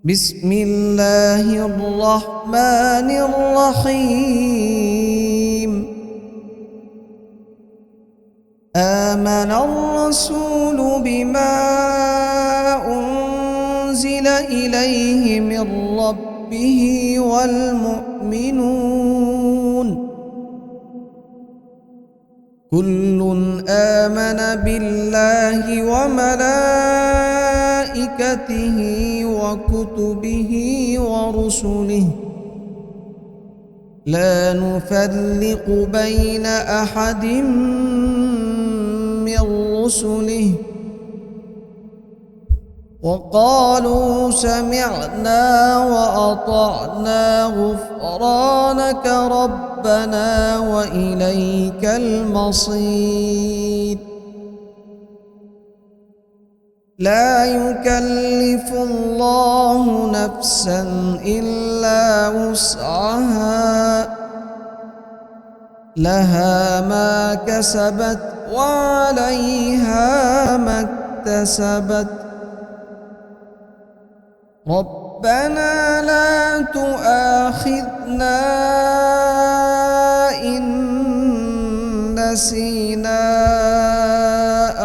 بسم الله الرحمن الرحيم. آمن الرسول بما أنزل إليه من ربه والمؤمنون كل آمن بالله وملائكته وكتبه ورسله لا نفرق بين أحد من رسله وقالوا سمعنا وأطعنا غفرانك ربنا وإليك المصير. لا يكلف الله نفسا إلا وسعها لها ما كسبت وعليها ما اكتسبت ربنا لا تؤاخذنا إن نسينا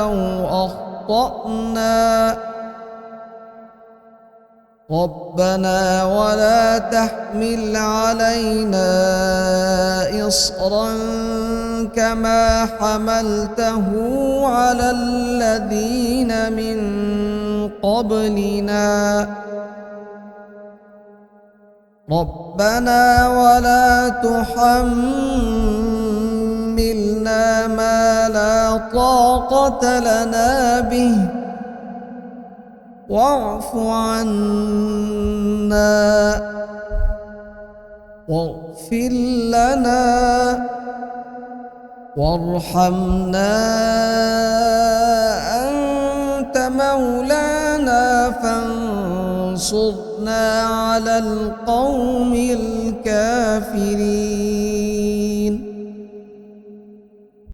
أو أخطأنا ربنا ولا تحمل علينا إصرا كما حملته على الذين من قبلنا ربنا ولا تحملنا ما لا طاقة لنا به واعف عنا واغفر لنا وارحمنا أنت مولانا فانصرنا على القوم الكافرين.